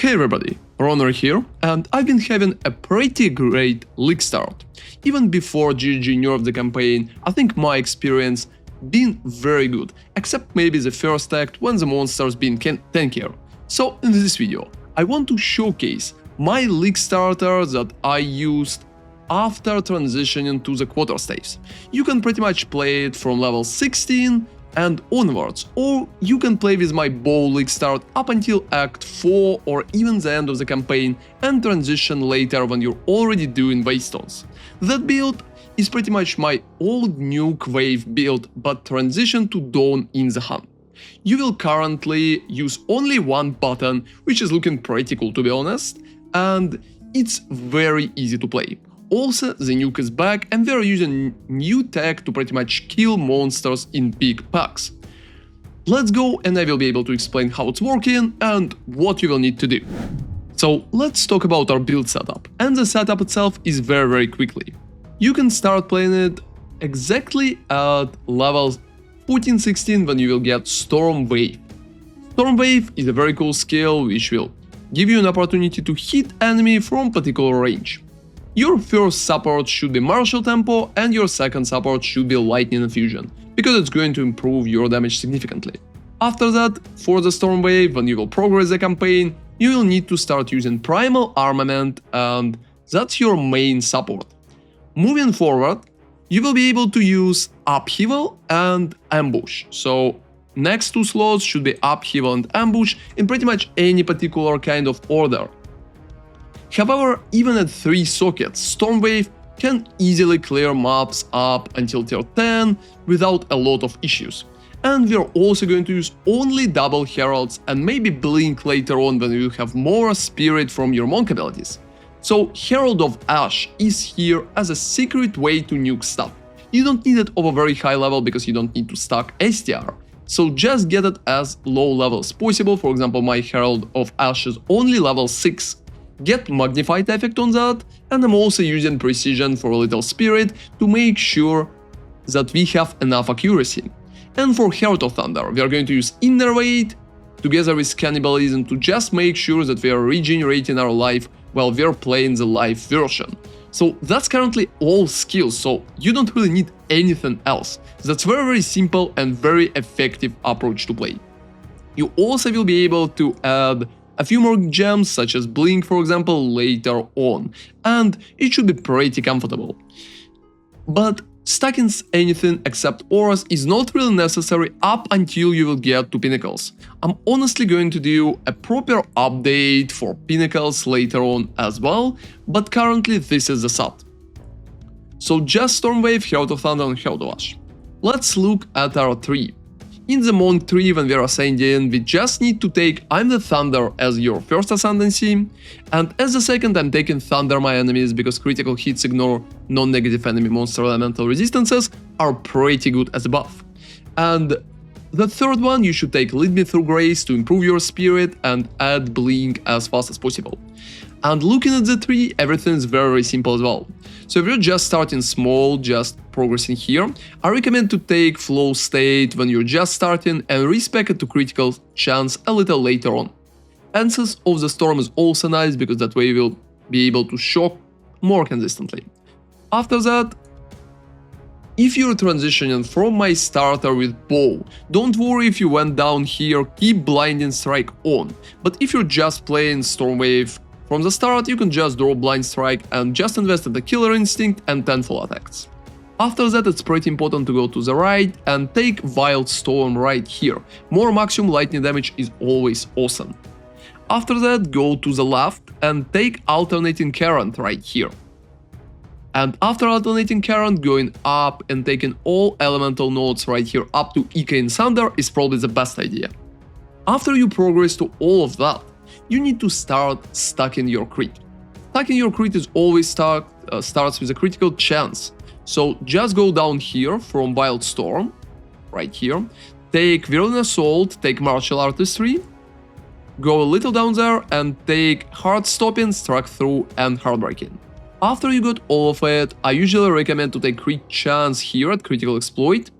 Hey everybody, ronarray here, and I've been having a pretty great league start. Even before GG nerfed the campaign, I think my experience been very good, except maybe the first act when the monsters been tankier. So in this video, I want to showcase my league starter that I used after transitioning to the quarter staves. You can pretty much play it from level 16 and onwards, or you can play with my bow league start up until Act 4 or even the end of the campaign and transition later when you're already doing Waystones. That build is pretty much my old Nuke wave build, but transition to Dawn in the Hunt. You will currently use only one button, which is looking pretty cool to be honest, and it's very easy to play. Also, the Nuke is back and they're using new tech to pretty much kill monsters in big packs. Let's go and I will be able to explain how it's working and what you will need to do. So let's talk about our build setup, and the setup itself is very quickly. You can start playing it exactly at levels 14-16 when you will get Storm Wave. Storm Wave is a very cool skill which will give you an opportunity to hit enemy from particular range. Your first support should be Martial Tempo and your second support should be Lightning Infusion, because it's going to improve your damage significantly. After that, for the Storm Wave, when you will progress the campaign, you will need to start using Primal Armament, and that's your main support. Moving forward, you will be able to use Upheaval and Ambush, so next two slots should be Upheaval and Ambush in pretty much any particular kind of order. However, even at 3 sockets, Storm Wave can easily clear maps up until tier 10 without a lot of issues. And we're also going to use only double Heralds and maybe Blink later on when you have more spirit from your Monk abilities. So Herald of Ash is here as a secret way to nuke stuff. You don't need it of a very high level because you don't need to stack STR. So just get it as low level as possible. For example, my Herald of Ash is only level 6. Get magnified effect on that, and I'm also using precision for a little spirit to make sure that we have enough accuracy. And for Heart of Thunder, we are going to use Inner Weight together with Cannibalism to just make sure that we are regenerating our life while we are playing the live version. So that's currently all skills, so you don't really need anything else. That's very simple and very effective approach to play. You also will be able to add a few more gems, such as Blink for example, later on, and it should be pretty comfortable. But stacking anything except auras is not really necessary up until you will get to Pinnacles. I'm honestly going to do a proper update for Pinnacles later on as well, but currently this is the set. So just Storm Wave, Herald of Thunder and Herald of Ash. Let's look at our tree. In the Monk tree, when we are ascending, we just need to take I'm the Thunder as your first ascendancy, and as the second I'm taking Thunder my enemies because critical hits ignore non-negative enemy monster elemental resistances are pretty good as a buff. And the third one you should take Lead Me Through Grace to improve your spirit and add Blink as fast as possible. And looking at the tree, everything is very simple as well. So if you're just starting small, just progressing here, I recommend to take Flow State when you're just starting and respec it to critical chance a little later on. Answers of the Storm is also nice because that way you will be able to shock more consistently. After that, if you're transitioning from my starter with bow, don't worry if you went down here, keep Blinding Strike on. But if you're just playing Storm Wave from the start, you can just draw Blind Strike and just invest in the Killer Instinct and 10 full attacks. After that, it's pretty important to go to the right and take Wild Storm right here. More maximum lightning damage is always awesome. After that, go to the left and take Alternating Current right here. And after Alternating Current, going up and taking all elemental nodes right here up to Ika and Thunder is probably the best idea. After you progress to all of that, you need to start stacking your crit. Stacking your crit is always starts with a critical chance. So just go down here from Wild Storm, right here, take Virulent Assault, take Martial Artistry, go a little down there and take Heart Stopping, Struck Through and Heartbreaking. After you got all of it, I usually recommend to take Crit Chance here at Critical Exploit,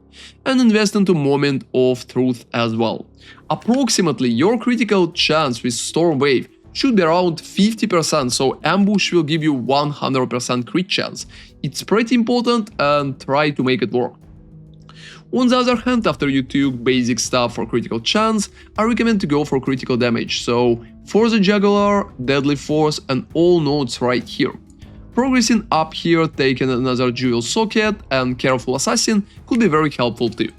and invest into Moment of Truth as well. Approximately your critical chance with Storm Wave should be around 50%, so ambush will give you 100% crit chance. It's pretty important and try to make it work. On the other hand, after you took basic stuff for critical chance, I recommend to go for critical damage, so for the Juggler, Deadly Force and all nodes right here. Progressing up here, taking another Jewel Socket and Careful Assassin could be very helpful too.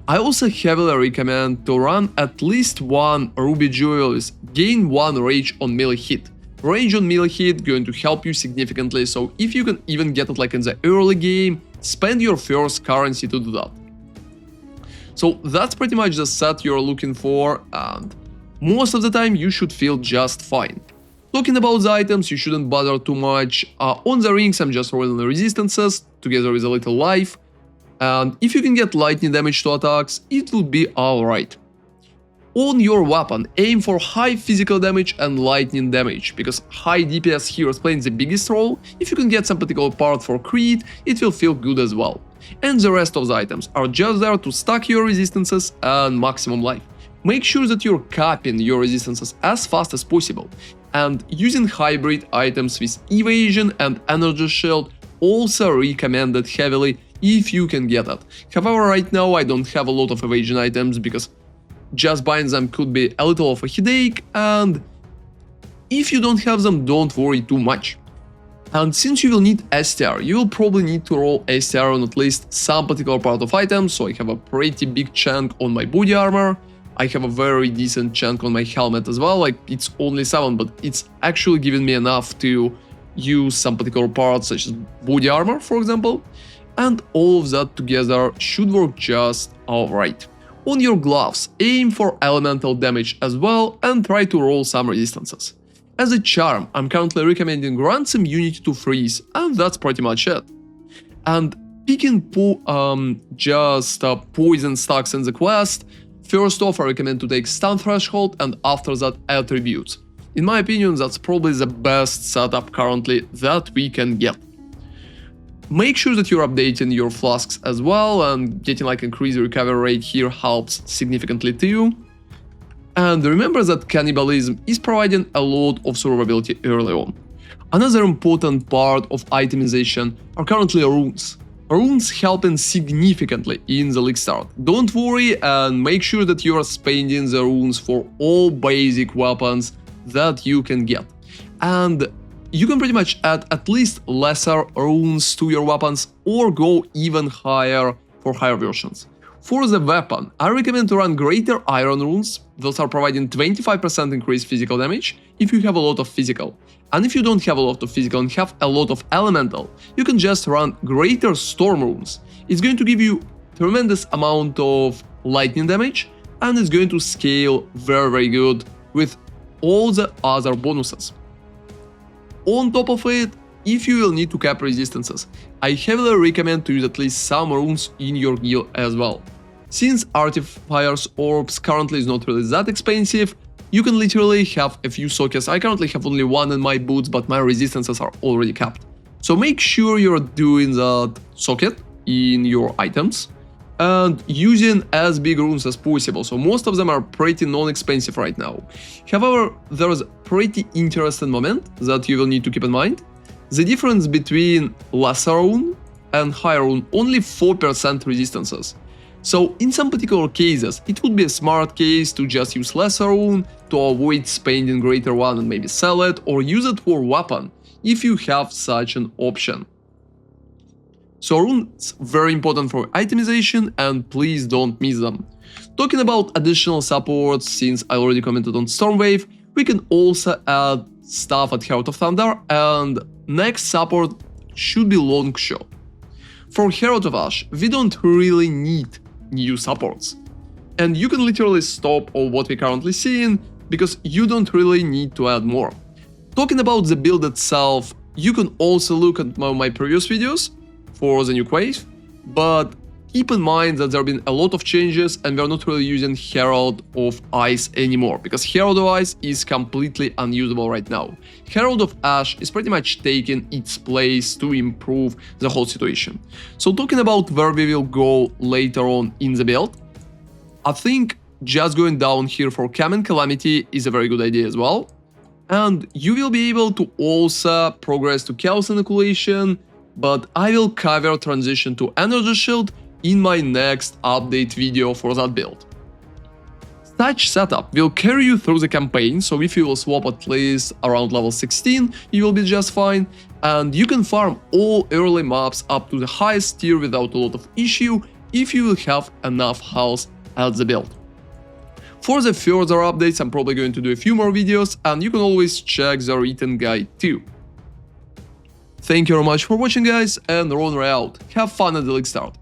I also heavily recommend to run at least one Ruby Jewels, gain 1 rage on melee hit. Rage on melee hit going to help you significantly, so if you can even get it like in the early game, spend your first currency to do that. So that's pretty much the set you're looking for, and most of the time you should feel just fine. Talking about the items, you shouldn't bother too much. On the rings I'm just rolling the resistances, together with a little life. And if you can get lightning damage to attacks, it would be alright. On your weapon, aim for high physical damage and lightning damage, because high DPS here is playing the biggest role. If you can get some particular part for crit, it will feel good as well. And the rest of the items are just there to stack your resistances and maximum life. Make sure that you're capping your resistances as fast as possible, and using hybrid items with evasion and energy shield also recommended heavily if you can get it. However, right now I don't have a lot of evasion items because just buying them could be a little of a headache, and if you don't have them, don't worry too much. And since you will need STR, you will probably need to roll STR on at least some particular part of items, so I have a pretty big chunk on my body armor, I have a very decent chunk on my helmet as well, like it's only 7, but it's actually giving me enough to use some particular parts such as body armor, for example, and all of that together should work just alright. On your gloves, aim for elemental damage as well and try to roll some resistances. As a charm, I'm currently recommending grants immunity to freeze, and that's pretty much it. And picking poison stacks in the quest, first off I recommend to take stun threshold and after that attributes. In my opinion, that's probably the best setup currently that we can get. Make sure that you're updating your flasks as well, and getting like increased recovery rate here helps significantly too. And remember that cannibalism is providing a lot of survivability early on. Another important part of itemization are currently runes. Runes helping significantly in the league start. Don't worry and make sure that you are spending the runes for all basic weapons that you can get. And you can pretty much add at least lesser runes to your weapons or go even higher for higher versions. For the weapon, I recommend to run greater iron runes. Those are providing 25% increased physical damage if you have a lot of physical. And if you don't have a lot of physical and have a lot of elemental, you can just run greater storm runes. It's going to give you tremendous amount of lightning damage and it's going to scale very good with all the other bonuses. On top of it, if you will need to cap resistances, I heavily recommend to use at least some runes in your guild as well. Since Artifier's Orbs currently is not really that expensive, you can literally have a few sockets. I currently have only one in my boots, but my resistances are already capped. So make sure you're doing that socket in your items and using as big runes as possible, so most of them are pretty non-expensive right now. However, there is a pretty interesting moment that you will need to keep in mind. The difference between lesser rune and higher rune, only 4% resistances. So in some particular cases, it would be a smart case to just use lesser rune to avoid spending greater one and maybe sell it or use it for weapon if you have such an option. So runes very important for itemization and please don't miss them. Talking about additional supports, since I already commented on Stormwave, we can also add stuff at Herald of Thunder, and next support should be Longshot. For Herald of Ash, we don't really need new supports. And you can literally stop all what we're currently seeing, because you don't really need to add more. Talking about the build itself, you can also look at my previous videos for the Nuke wave, but keep in mind that there have been a lot of changes and we're not really using Herald of Ice anymore, because Herald of Ice is completely unusable right now. Herald of Ash is pretty much taking its place to improve the whole situation. So talking about where we will go later on in the build, I think just going down here for Common Calamity is a very good idea as well. and you will be able to also progress to Chaos Inoculation, but I will cover transition to Energy Shield in my next update video for that build. Such setup will carry you through the campaign, so if you will swap at least around level 16, you will be just fine, and you can farm all early mobs up to the highest tier without a lot of issue if you will have enough health at the build. For the further updates, I'm probably going to do a few more videos, and you can always check the written guide too. Thank you very much for watching, guys, and ronarray out. Have fun at the league start.